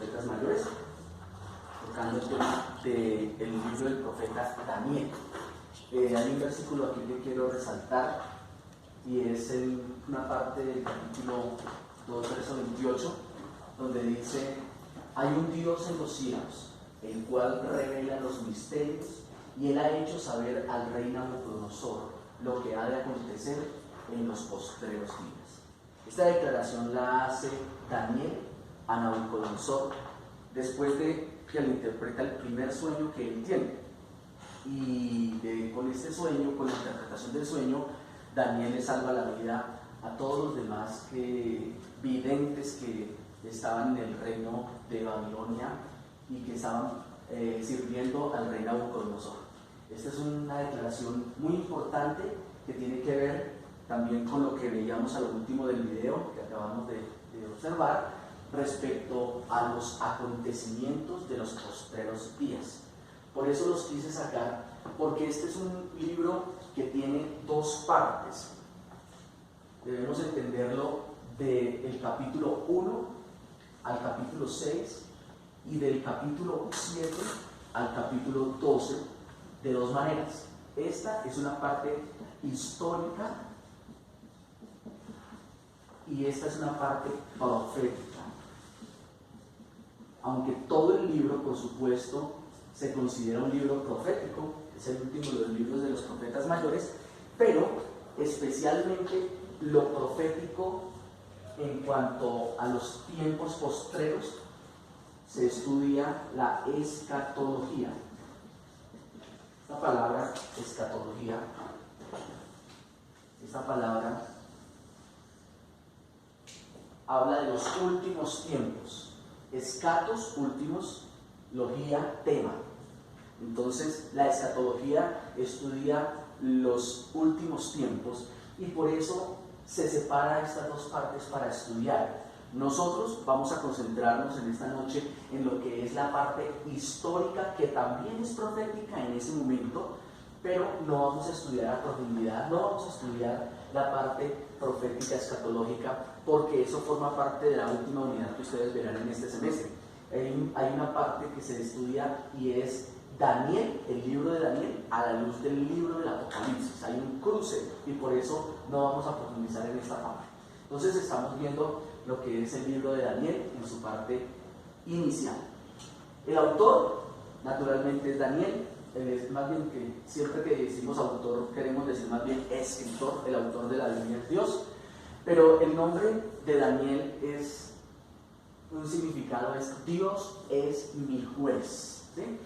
profetas mayores, tocando el tema del libro del profeta Daniel. Hay un versículo aquí que quiero resaltar y es en una parte del capítulo 2, verso 28, donde dice: hay un Dios en los cielos, el cual revela los misterios, y él ha hecho saber al rey Nabucodonosor lo que ha de acontecer en los postreros días. Esta declaración la hace Daniel a Nabucodonosor después de que le interpreta el primer sueño que él tiene. Y con este sueño, con la interpretación del sueño, Daniel le salva la vida a todos los demás videntes que estaban en el reino de Babilonia y que estaban sirviendo al rey Nabucodonosor. Esta es una declaración muy importante que tiene que ver también con lo que veíamos al último del video que acabamos de observar respecto a los acontecimientos de los postreros días. Por eso los quise sacar, porque este es un libro que tiene dos partes. Debemos entenderlo del capítulo 1 al capítulo 6 y del capítulo 7 al capítulo 12 de dos maneras. Esta es una parte histórica y esta es una parte profética. Aunque todo el libro, por supuesto, se considera un libro profético, es el último de los libros de los profetas mayores, pero especialmente lo profético en cuanto a los tiempos postreros se estudia la escatología. Esta palabra escatología, esta palabra habla de los últimos tiempos. Escatos, últimos, logía, tema. Entonces la escatología estudia los últimos tiempos y por eso se separa estas dos partes para estudiar. Nosotros vamos a concentrarnos en esta noche en lo que es la parte histórica, que también es profética en ese momento, pero no vamos a estudiar a profundidad, no vamos a estudiar la parte profética escatológica, porque eso forma parte de la última unidad que ustedes verán en este semestre. Hay una parte que se estudia y es Daniel, el libro de Daniel, a la luz del libro del Apocalipsis. Hay un cruce y por eso no vamos a profundizar en esta parte. Entonces estamos viendo lo que es el libro de Daniel en su parte inicial. El autor, naturalmente, es Daniel. Es más bien que siempre que decimos autor queremos decir más bien escritor. El autor de la Biblia es Dios, pero el nombre de Daniel es un significado, es Dios es mi juez, ¿sí?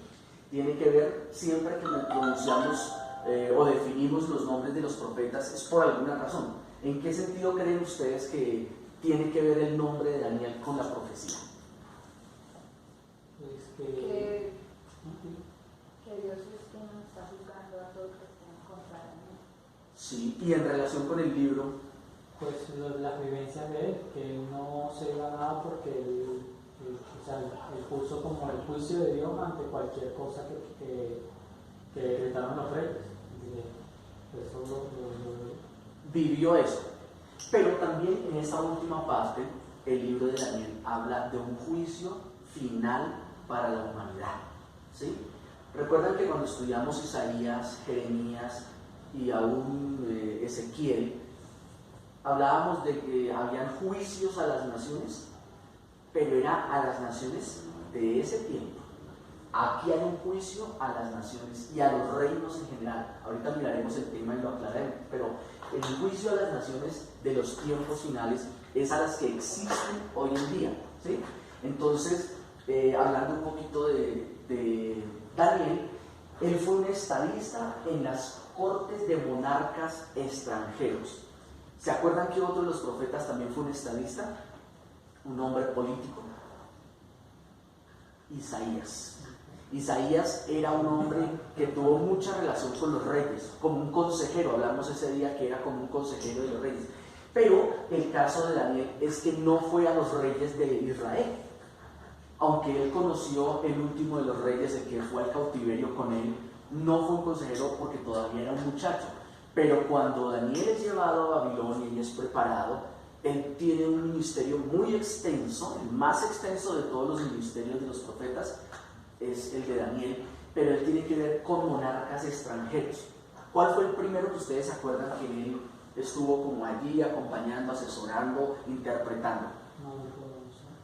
Tiene que ver, siempre que pronunciamos o definimos los nombres de los profetas es por alguna razón. ¿En qué sentido creen ustedes que tiene que ver el nombre de Daniel con la profecía? Que Dios es quien nos está juzgando a todos los que estén contra Daniel. Sí, y en relación con el libro, pues las vivencias de él, que él no se iba a nada porque él puso como el juicio de Dios ante cualquier cosa que decretaron los reyes. Eso vivió eso. Pero también en esta última parte, el libro de Daniel habla de un juicio final para la humanidad, ¿sí? Recuerdan que cuando estudiamos Isaías, Jeremías y aún Ezequiel, hablábamos de que habían juicios a las naciones, pero era a las naciones de ese tiempo. Aquí hay un juicio a las naciones y a los reinos en general. Ahorita miraremos el tema y lo aclararemos, pero el juicio a las naciones de los tiempos finales es a las que existen hoy en día, ¿sí? Entonces, hablando un poquito de Daniel, él fue un estadista en las cortes de monarcas extranjeros. ¿Se acuerdan que otro de los profetas también fue un estadista? Un hombre político. Isaías. Isaías era un hombre que tuvo mucha relación con los reyes, como un consejero. Hablamos ese día que era como un consejero de los reyes. Pero el caso de Daniel es que no fue a los reyes de Israel. Aunque él conoció el último de los reyes, el que fue al cautiverio con él, no fue un consejero porque todavía era un muchacho. Pero cuando Daniel es llevado a Babilonia y es preparado, él tiene un ministerio muy extenso, el más extenso de todos los ministerios de los profetas es el de Daniel, pero él tiene que ver con monarcas extranjeros. ¿Cuál fue el primero que ustedes se acuerdan que él estuvo como allí acompañando, asesorando, interpretando?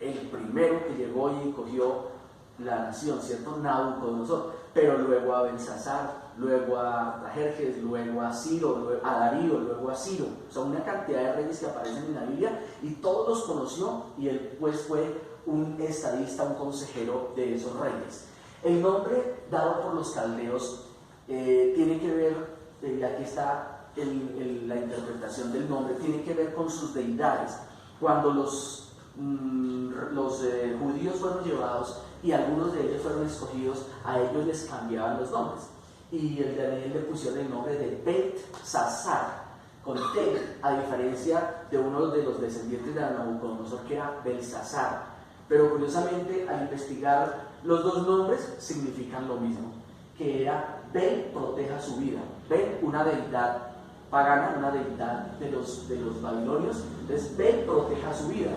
El primero que llegó y cogió la nación, ¿cierto? Nabucodonosor, pero luego a Belsasar, luego a Jerjes, luego a Ciro, luego a Darío, luego a Ciro. Son una cantidad de reyes que aparecen en la Biblia y todos los conoció, y él pues fue un estadista, un consejero de esos reyes. El nombre dado por los caldeos tiene que ver, y aquí está la interpretación del nombre, tiene que ver con sus deidades. Cuando los judíos fueron llevados y algunos de ellos fueron escogidos, a ellos les cambiaban los nombres. Y el de Daniel le pusieron el nombre de Belsasar, con T, a diferencia de uno de los descendientes de Nabucodonosor que era Belsasar. Pero curiosamente, al investigar, los dos nombres significan lo mismo, que era Bel, proteja su vida. Bel, una deidad pagana, una deidad de los babilonios. Entonces, Bel, proteja su vida.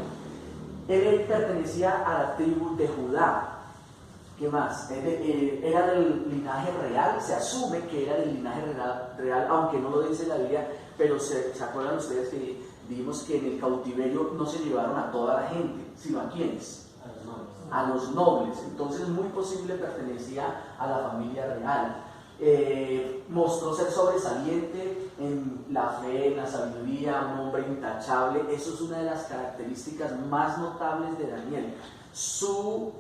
Él pertenecía a la tribu de Judá. ¿Qué más? Era del linaje real, se asume que era del linaje real, aunque no lo dice la Biblia, pero ¿se acuerdan ustedes que vimos que en el cautiverio no se llevaron a toda la gente, sino a quiénes? A los nobles. Entonces es muy posible pertenecía a la familia real. Mostró ser sobresaliente en la fe, en la sabiduría, un hombre intachable. Eso es una de las características más notables de Daniel. Su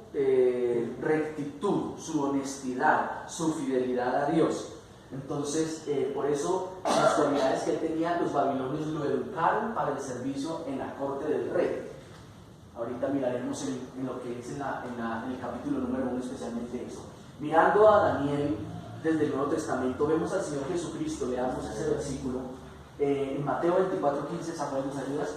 rectitud, su honestidad, su fidelidad a Dios. Entonces, por eso las cualidades que él tenía, los babilonios lo educaron para el servicio en la corte del rey. Ahorita miraremos en lo que es en el capítulo número 1 especialmente eso. Mirando a Daniel desde el Nuevo Testamento, vemos al Señor Jesucristo. Leamos ese versículo en Mateo 24:15. Samuel, ¿nos ayudas?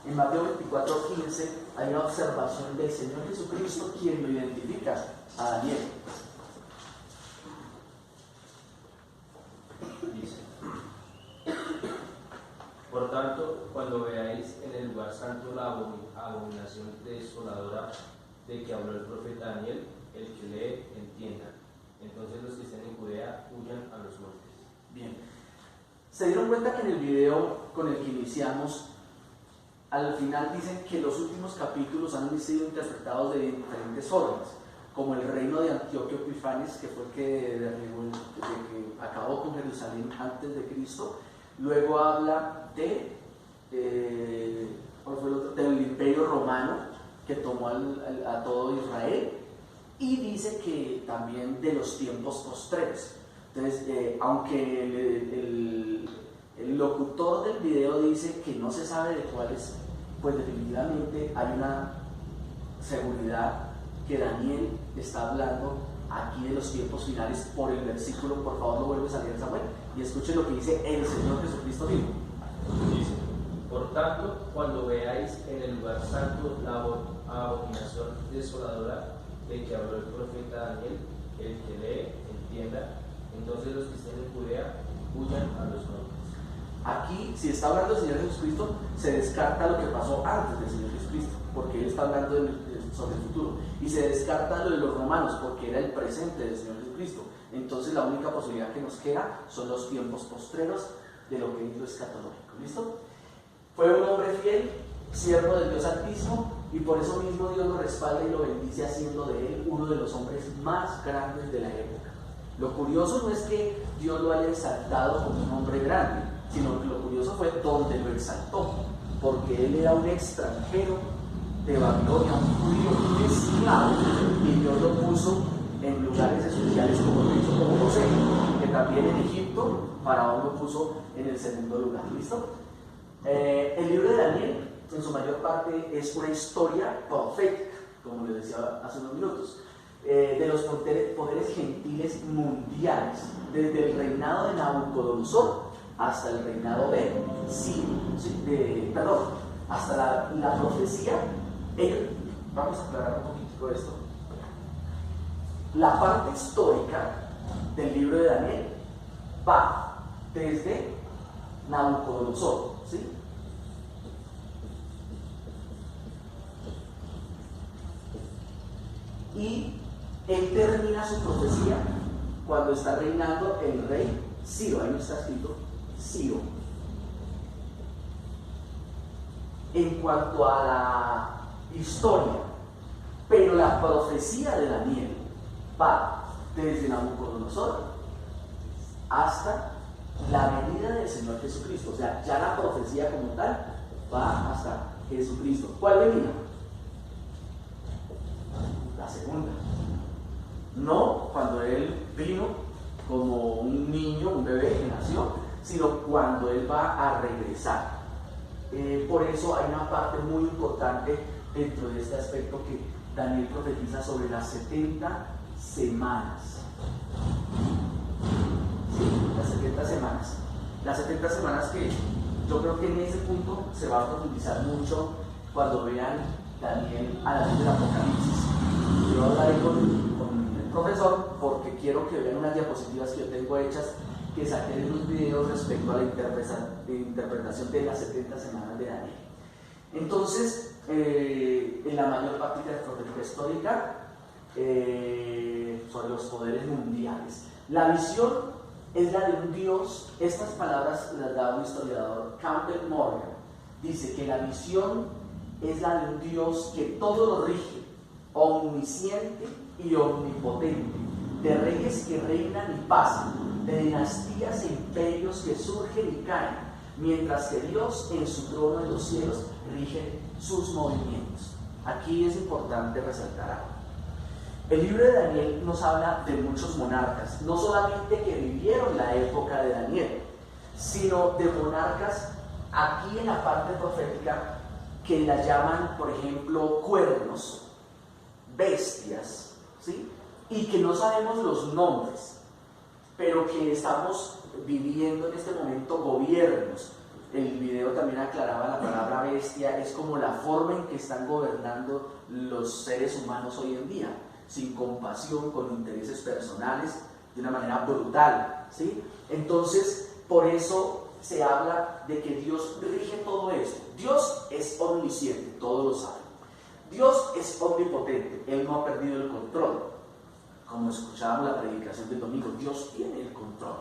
En Mateo 24:15 hay una observación del Señor Jesucristo, quien lo identifica a Daniel. Dice: por tanto, cuando veáis en el lugar santo la abominación desoladora de que habló el profeta Daniel, el que lee entienda. Entonces los que estén en Judea huyan a los montes. Bien. ¿Se dieron cuenta que en el video con el que iniciamos, al final dicen que los últimos capítulos han sido interpretados de diferentes formas? Como el reino de Antíoco Epifanes, que fue el que acabó con Jerusalén antes de Cristo. Luego habla del Imperio Romano, que tomó a todo Israel. Y dice que también de los tiempos postreros. Entonces, aunque el locutor del video dice que no se sabe de cuáles, pues definitivamente hay una seguridad que Daniel está hablando aquí de los tiempos finales por el versículo. Por favor, lo vuelves a leer, Samuel, y escuchen lo que dice el Señor Jesucristo mismo. Dice: por tanto, cuando veáis en el lugar santo la abominación desoladora de que habló el profeta Daniel, el que lee entienda. Entonces los que estén en Judea huyan a los montes. Aquí, si está hablando del Señor Jesucristo, se descarta lo que pasó antes del Señor Jesucristo, porque él está hablando sobre el futuro. Y se descarta lo de los romanos, porque era el presente del Señor Jesucristo. Entonces la única posibilidad que nos queda son los tiempos postreros de lo que es lo escatológico. ¿Listo? Fue un hombre fiel, siervo del Dios Altísimo, y por eso mismo Dios lo respalda y lo bendice, haciendo de él uno de los hombres más grandes de la época. Lo curioso no es que Dios lo haya exaltado como un hombre grande, sino que lo curioso fue donde lo exaltó, porque él era un extranjero de Babilonia, un judío, un esclavo, y Dios lo puso en lugares especiales, como lo hizo como José, que también en Egipto Faraón lo puso en el segundo lugar. ¿Listo? El libro de Daniel, en su mayor parte, es una historia profética, como les decía hace unos minutos, de los poderes gentiles mundiales, desde el reinado de Nabucodonosor hasta el reinado de Ciro, hasta la profecía. Vamos a aclarar un poquito esto. La parte histórica del libro de Daniel va desde Nabucodonosor, ¿sí? y él termina su profecía cuando está reinando el rey Ciro. Ahí no está escrito Ciro. En cuanto a la historia, pero la profecía de Daniel va desde Nabucodonosor hasta la venida del Señor Jesucristo. O sea, ya la profecía como tal va hasta Jesucristo. ¿Cuál venida? La segunda. No cuando Él vino como un niño, un bebé que nació, sino cuando Él va a regresar. Por eso hay una parte muy importante dentro de este aspecto que Daniel profetiza sobre las 70 semanas. Sí, las 70 semanas. Las 70 semanas que yo creo que en ese punto se va a profundizar mucho cuando vean Daniel a la luz del Apocalipsis. Yo hablaré con el profesor porque quiero que vean unas diapositivas que yo tengo hechas que saqué en unos videos respecto a la interpretación de las 70 semanas de Daniel. Entonces, en la mayor parte de la profecía histórica sobre los poderes mundiales. La visión es la de un Dios. Estas palabras las da un historiador, Campbell Morgan. Dice que la visión es la de un Dios que todo lo rige, omnisciente y omnipotente, de reyes que reinan y pasan, de dinastías e imperios que surgen y caen, mientras que Dios en su trono en los cielos rige sus movimientos. Aquí es importante resaltar algo. El libro de Daniel nos habla de muchos monarcas, no solamente que vivieron la época de Daniel, sino de monarcas aquí en la parte profética que la llaman, por ejemplo, cuernos, bestias, ¿sí? Y que no sabemos los nombres, pero que estamos viviendo en este momento gobiernos. El video también aclaraba la palabra bestia, es como la forma en que están gobernando los seres humanos hoy en día, sin compasión, con intereses personales, de una manera brutal, ¿sí? Entonces, por eso se habla de que Dios rige todo esto. Dios es omnisciente, todos lo saben. Dios es omnipotente, Él no ha perdido el control. Como escuchábamos la predicación del domingo, Dios tiene el control.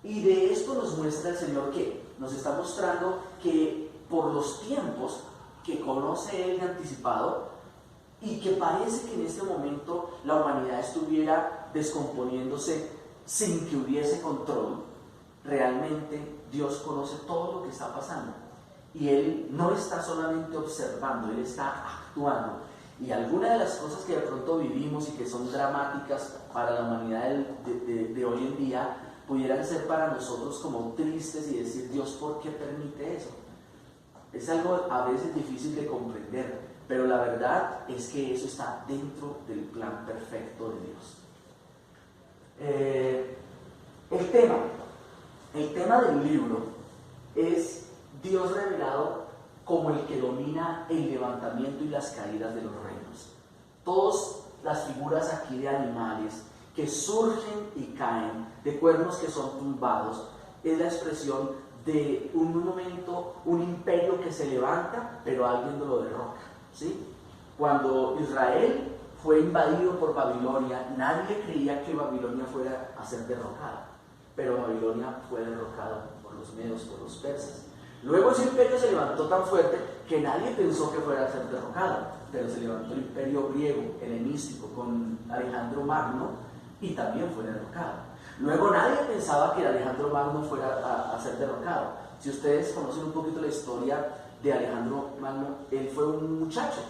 Y de esto nos muestra el Señor que nos está mostrando que por los tiempos que conoce Él de anticipado, y que parece que en este momento la humanidad estuviera descomponiéndose sin que hubiese control, realmente Dios conoce todo lo que está pasando. Y Él no está solamente observando, Él está actuando. Y algunas de las cosas que de pronto vivimos y que son dramáticas para la humanidad de hoy en día, pudieran ser para nosotros como tristes y decir, Dios, ¿por qué permite eso? Es algo a veces difícil de comprender, pero la verdad es que eso está dentro del plan perfecto de Dios. El tema del libro es Dios revelado como el que domina el levantamiento y las caídas de los reinos. Todas las figuras aquí de animales que surgen y caen, de cuernos que son tumbados, es la expresión de un momento, un imperio que se levanta, pero alguien lo derroca, ¿sí? Cuando Israel fue invadido por Babilonia, nadie creía que Babilonia fuera a ser derrocada, pero Babilonia fue derrocada por los medos, por los persas. Luego ese imperio se levantó tan fuerte que nadie pensó que fuera a ser derrocado, pero se levantó el imperio griego, helenístico, con Alejandro Magno, y también fue derrocado. Luego nadie pensaba que Alejandro Magno fuera a ser derrocado. Si ustedes conocen un poquito la historia de Alejandro Magno, él fue un muchacho,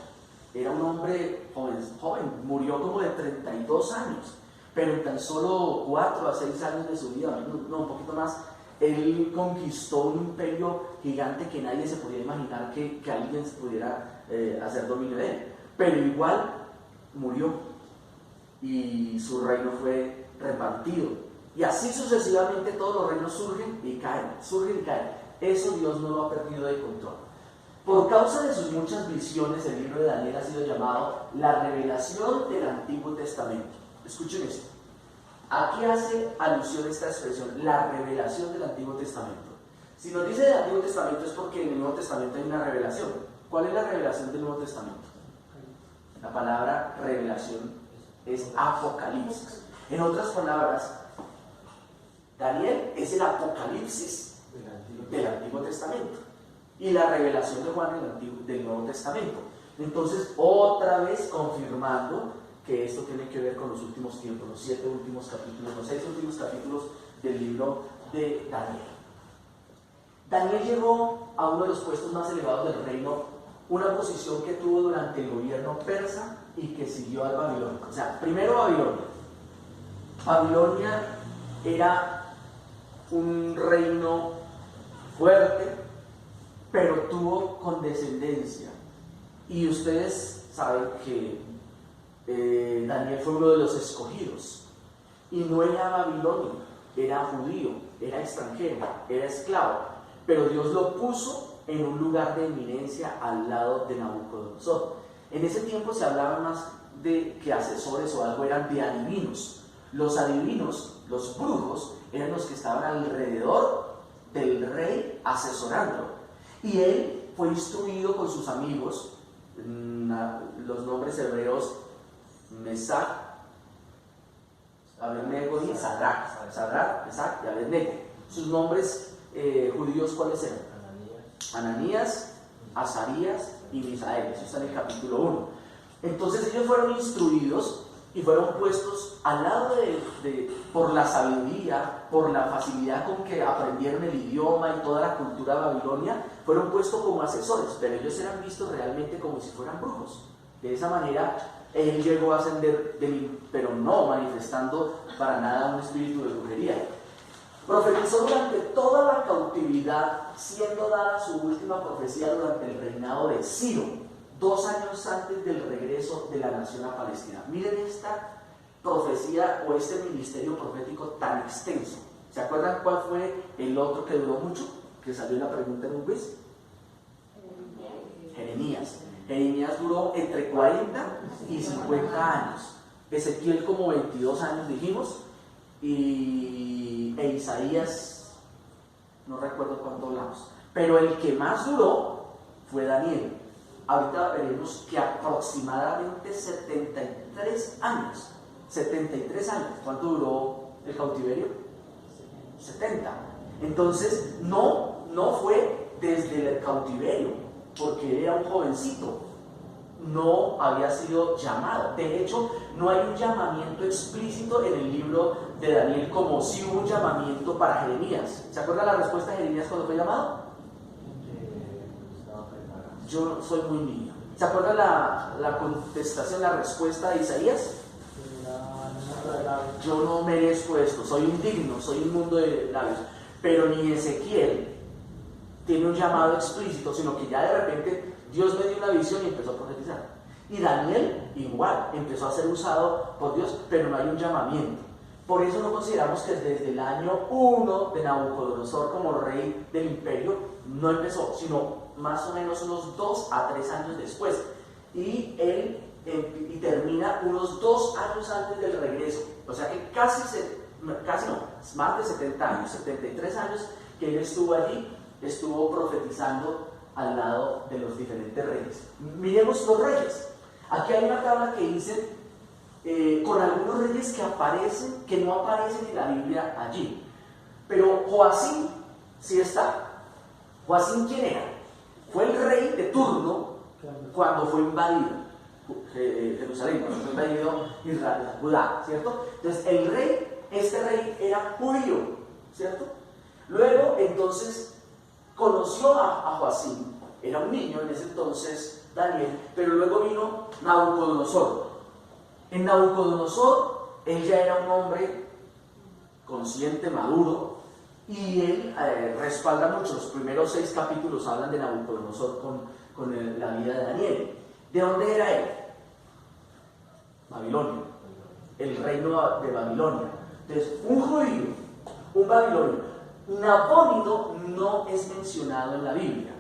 era un hombre joven, murió como de 32 años, pero en tan solo 4 a 6 años de su vida, no, un poquito más, él conquistó un imperio gigante que nadie se podía imaginar que alguien se pudiera hacer dominio de él, pero igual murió y su reino fue repartido, y así sucesivamente todos los reinos surgen y caen. Eso Dios no lo ha perdido de control. Por causa de sus muchas visiones, el libro de Daniel ha sido llamado la revelación del Antiguo Testamento. Escuchen esto. Aquí hace alusión a esta expresión, la revelación del Antiguo Testamento. Si nos dice del Antiguo Testamento es porque en el Nuevo Testamento hay una revelación. ¿Cuál es la revelación del Nuevo Testamento? La palabra revelación es apocalipsis. En otras palabras, Daniel es el apocalipsis del Antiguo Testamento y la revelación de Juan del Nuevo Testamento. Entonces, otra vez confirmando que esto tiene que ver con los últimos tiempos, los 7 últimos capítulos, los 6 últimos capítulos del libro de Daniel. Daniel llegó a uno de los puestos más elevados del reino, una posición que tuvo durante el gobierno persa y que siguió al babilónico. O sea, primero Babilonia. Babilonia era un reino fuerte, pero tuvo condescendencia. Y ustedes saben que Daniel fue uno de los escogidos. Y no era babilonio, era judío, era extranjero, era esclavo. Pero Dios lo puso en un lugar de eminencia al lado de Nabucodonosor. En ese tiempo se hablaba más de que asesores o algo, eran de adivinos. Los adivinos, los brujos, eran los que estaban alrededor del rey asesorándolo. Y él fue instruido con sus amigos, los nombres hebreos Mesac, Abednego y Sadrach. Sadrach, Mesac y Abednego. Sus nombres judíos, ¿cuáles eran? Ananías, Azarías y Misael. Eso está en el capítulo 1. Entonces ellos fueron instruidos y fueron puestos al lado por la sabiduría, por la facilidad con que aprendieron el idioma y toda la cultura babilonia, fueron puestos como asesores, pero ellos eran vistos realmente como si fueran brujos. De esa manera él llegó a ascender, pero no manifestando para nada un espíritu de brujería. Profetizó durante toda la cautividad, siendo dada su última profecía durante el reinado de Ciro, 2 años antes del regreso de la nación a Palestina. Miren esta profecía o este ministerio profético tan extenso. ¿Se acuerdan cuál fue el otro que duró mucho? Que salió en la pregunta en un quiz. Jeremías. Jeremías duró entre 40 y 50 años. Ezequiel como 22 años dijimos. E Isaías, no recuerdo cuánto hablamos. Pero el que más duró fue Daniel. Ahorita veremos que aproximadamente 73 años. 73 años. ¿Cuánto duró el cautiverio? 70. Entonces, no fue desde el cautiverio, porque él era un jovencito. No había sido llamado. De hecho, no hay un llamamiento explícito en el libro de Daniel, como si hubo un llamamiento para Jeremías. ¿Se acuerda la respuesta de Jeremías cuando fue llamado? Yo soy muy niño. ¿Se acuerda la contestación, la respuesta de Isaías? Yo no merezco esto, soy indigno, soy inmundo de labios. Pero ni Ezequiel tiene un llamado explícito, sino que ya de repente Dios me dio una visión y empezó a profetizar. Y Daniel igual, empezó a ser usado por Dios, pero no hay un llamamiento. Por eso no consideramos que desde el año 1 de Nabucodonosor como rey del imperio no empezó, sino más o menos unos 2 a 3 años después. Y él termina unos 2 años antes del regreso. O sea que casi no, más de 70 años, 73 años que él estuvo allí, estuvo profetizando al lado de los diferentes reyes. Miremos los reyes. Aquí hay una tabla que dice con algunos reyes que aparecen, que no aparecen en la Biblia allí. Pero Joacim sí está. ¿Joacim quién era? Fue el rey de turno cuando fue invadido Jerusalén, cuando fue invadido Israel, Judá, ¿cierto? Entonces este rey era judío, ¿cierto? Luego entonces conoció a Joacim, era un niño en ese entonces Daniel, pero luego vino Nabucodonosor. En Nabucodonosor él ya era un hombre consciente, maduro, y él respalda mucho. Los primeros 6 capítulos hablan de Nabucodonosor con la vida de Daniel. ¿De dónde era él? Babilonia, el reino de Babilonia. Entonces, un judío, un babilonio. Nabónido no es mencionado en la Biblia.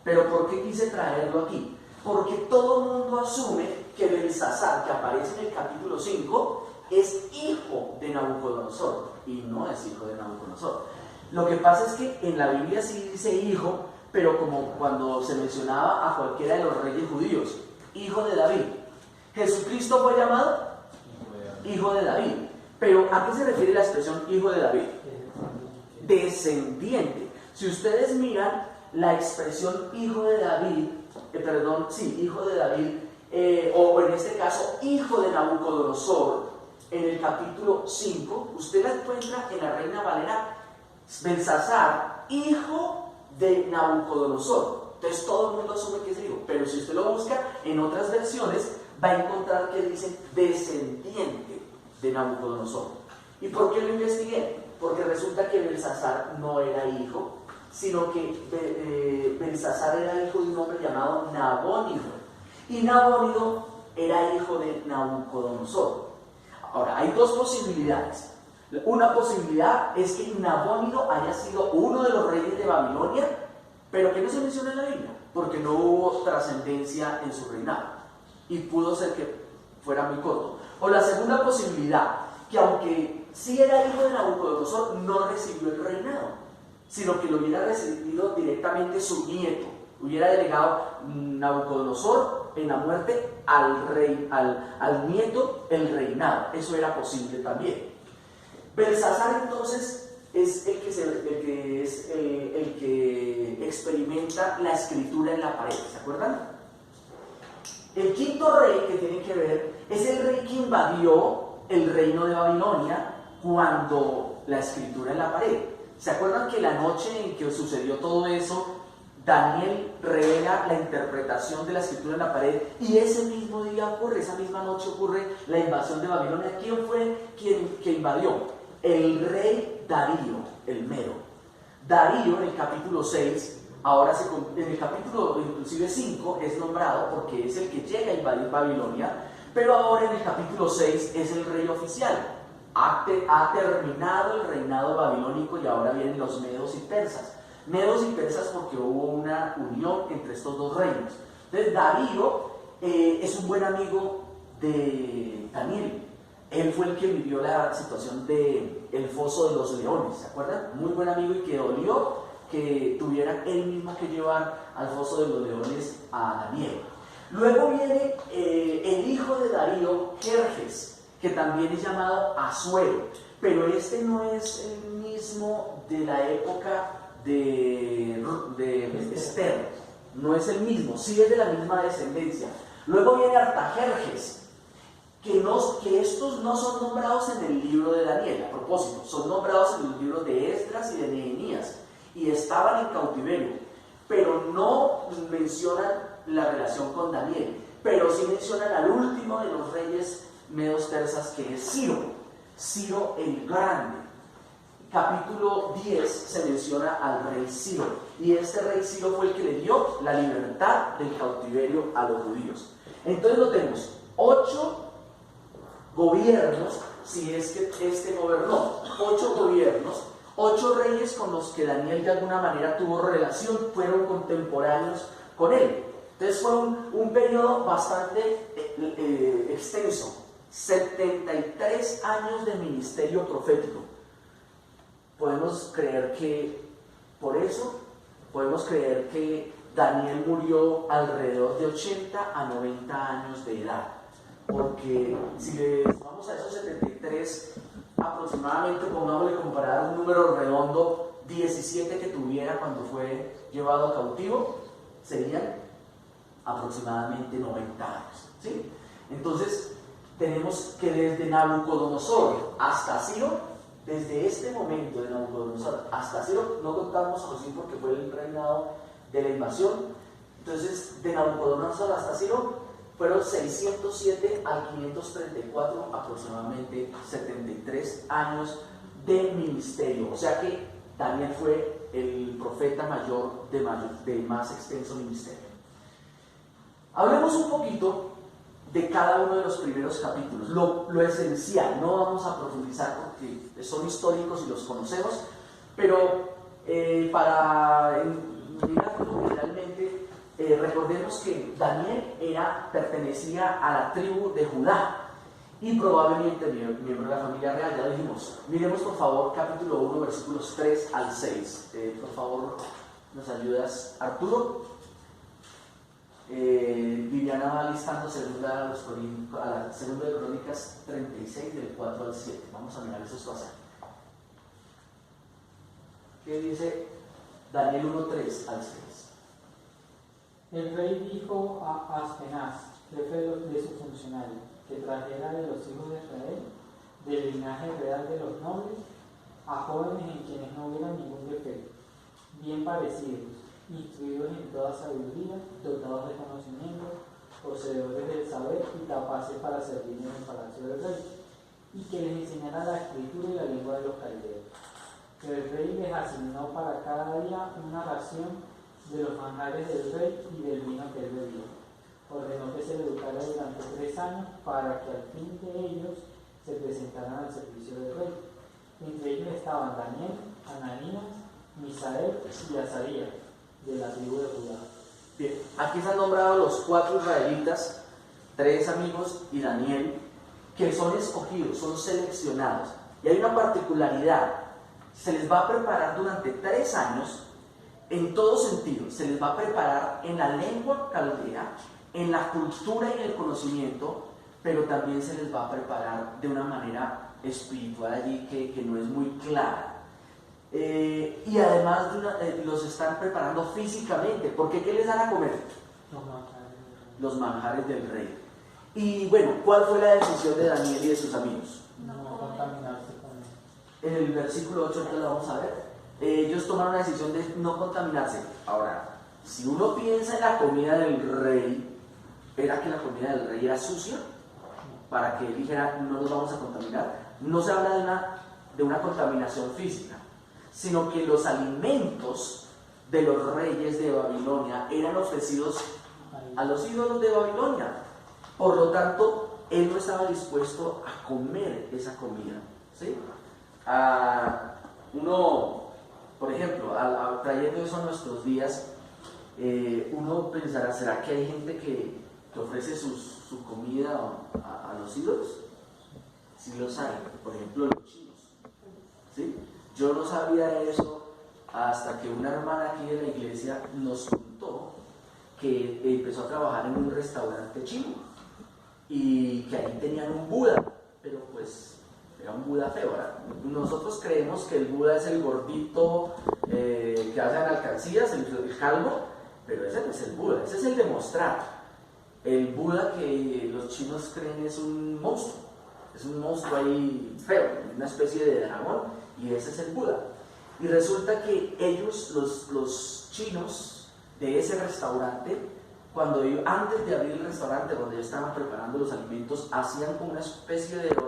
¿Pero por qué quise traerlo aquí? Porque todo el mundo asume que Belsasar, que aparece en el capítulo 5, es hijo de Nabucodonosor, y no es hijo de Nabucodonosor. Lo que pasa es que en la Biblia sí dice hijo, pero como cuando se mencionaba a cualquiera de los reyes judíos, hijo de David. Jesucristo fue llamado hijo de David. Pero ¿a qué se refiere la expresión hijo de David? Descendiente. Si ustedes miran la expresión hijo de David, hijo de David, o en este caso hijo de Nabucodonosor, en el capítulo 5, usted la encuentra en la Reina Valera, Belsasar, hijo de Nabucodonosor. Entonces todo el mundo asume que es hijo, pero si usted lo busca en otras versiones, va a encontrar que dicen descendiente de Nabucodonosor. ¿Y por qué lo investigué? Porque resulta que Belsasar no era hijo, sino que Belsasar era hijo de un hombre llamado Nabónido, y Nabónido era hijo de Nabucodonosor. Ahora, hay dos posibilidades. Una posibilidad es que Nabónido haya sido uno de los reyes de Babilonia, pero que no se menciona en la Biblia, porque no hubo trascendencia en su reinado, y pudo ser que fuera muy corto. O la segunda posibilidad, que aunque sí era hijo de Nabucodonosor, no recibió el reinado, sino que lo hubiera recibido directamente su nieto. Hubiera delegado Nabucodonosor en la muerte al nieto el reinado. Eso era posible también. Belsasar entonces es el que experimenta la escritura en la pared, ¿se acuerdan? El quinto rey que tiene que ver es el rey que invadió el reino de Babilonia cuando la escritura en la pared. ¿Se acuerdan que la noche en que sucedió todo eso, Daniel revela la interpretación de la escritura en la pared, y ese mismo día ocurre, esa misma noche ocurre la invasión de Babilonia? ¿Quién fue quien invadió? El rey Darío, el Medo. Darío en el capítulo 6, en el capítulo inclusive 5 es nombrado porque es el que llega a invadir Babilonia, pero ahora en el capítulo 6 es el rey oficial. Ha terminado el reinado babilónico y ahora vienen los medos y persas. Medos y persas porque hubo una unión entre estos dos reinos. Entonces Darío es un buen amigo de Daniel. Él fue el que vivió la situación del foso de los leones, ¿se acuerdan? Muy buen amigo, y que dolió que tuviera él mismo que llevar al foso de los leones a Daniel. Luego viene el hijo de Darío, Jerjes, que también es llamado Asuero, pero este no es el mismo de la época de Esther, no es el mismo, sí es de la misma descendencia. Luego viene Artajerjes, que estos no son nombrados en el libro de Daniel, a propósito, son nombrados en los libros de Esdras y de Nehemías, y estaban en cautiverio, pero no mencionan la relación con Daniel, pero sí mencionan al último de los reyes medos persas, que es Ciro el Grande. Capítulo 10 se menciona al rey Ciro, y este rey Ciro fue el que le dio la libertad del cautiverio a los judíos. Entonces lo tenemos 8 gobiernos, si es que este gobernó, 8 gobiernos, 8 reyes con los que Daniel de alguna manera tuvo relación, fueron contemporáneos con él. Entonces fue un periodo bastante extenso, 73 años de ministerio profético. Podemos creer que Daniel murió alrededor de 80 a 90 años de edad, porque si le vamos a esos 73, aproximadamente, pongámosle comparar un número redondo, 17 que tuviera cuando fue llevado cautivo, serían aproximadamente 90 años, ¿sí? Entonces tenemos que desde Nabucodonosor hasta Ciro, desde este momento de Nabucodonosor hasta Ciro, no contamos a José porque fue el reinado de la invasión. Entonces de Nabucodonosor hasta Ciro fueron 607 al 534, aproximadamente 73 años de ministerio. O sea que Daniel fue el profeta mayor de más extenso ministerio. Hablemos un poquito de cada uno de los primeros capítulos, lo esencial. No vamos a profundizar porque son históricos y los conocemos, pero para mirarlo generalmente, recordemos que Daniel pertenecía a la tribu de Judá y probablemente miembro de la familia real, ya lo dijimos. Miremos por favor capítulo 1, versículos 3 al 6. Por favor, ¿nos ayudas, Arturo? Viviendo Viviana va listando segunda a la segunda de Crónicas 36 del 4 al 7. Vamos a mirar esos pasajes. ¿Qué dice Daniel 1:3 al 6? El rey dijo a Aspenaz, jefe de sus funcionarios, que trajera de los hijos de Israel, del linaje real de los nobles, a jóvenes en quienes no hubiera ningún defecto, bien parecidos, instruidos en toda sabiduría, dotados de conocimiento, poseedores del saber y capaces para servir en el palacio del rey, y que les enseñara la escritura y la lengua de los caldeos. Pero el rey les asignó para cada día una ración de los manjares del rey y del vino que él bebía. Ordenó que se le educara durante 3 años para que al fin de ellos se presentaran al servicio del rey. Entre ellos estaban Daniel, Ananías, Misael y Azarías, de la tribu de Judá. Bien, aquí se han nombrado los 4 israelitas, 3 amigos y Daniel, que son escogidos, son seleccionados. Y hay una particularidad, se les va a preparar durante 3 años, en todo sentido, se les va a preparar en la lengua caldea, en la cultura y en el conocimiento, pero también se les va a preparar de una manera espiritual allí que no es muy clara. Y además los están preparando físicamente, porque ¿qué les dan a comer? Los manjares del rey. Y bueno, ¿cuál fue la decisión de Daniel y de sus amigos? No contaminarse con él. En el versículo 8, ahorita lo vamos a ver. Ellos tomaron la decisión de no contaminarse. Ahora, si uno piensa en la comida del rey, ¿era que la comida del rey era sucia? Para que él dijera, no nos vamos a contaminar. No se habla de una contaminación física, sino que los alimentos de los reyes de Babilonia eran ofrecidos a los ídolos de Babilonia. Por lo tanto, él no estaba dispuesto a comer esa comida, ¿sí? Por ejemplo, trayendo eso a nuestros días, uno pensará, ¿será que hay gente que ofrece su comida a los ídolos? Sí los hay, por ejemplo los chinos, ¿sí? Yo no sabía eso hasta que una hermana aquí de la iglesia nos contó que empezó a trabajar en un restaurante chino y que ahí tenían un Buda, pero pues era un Buda feo, ¿verdad? Nosotros creemos que el Buda es el gordito que hacen alcancías, el calvo, pero ese no es el Buda, ese es el de mostrar. El Buda que los chinos creen es un monstruo ahí feo, una especie de dragón, y ese es el Buda. Y resulta que ellos, los chinos de ese restaurante, antes de abrir el restaurante, donde ellos estaban preparando los alimentos, hacían como una especie de oración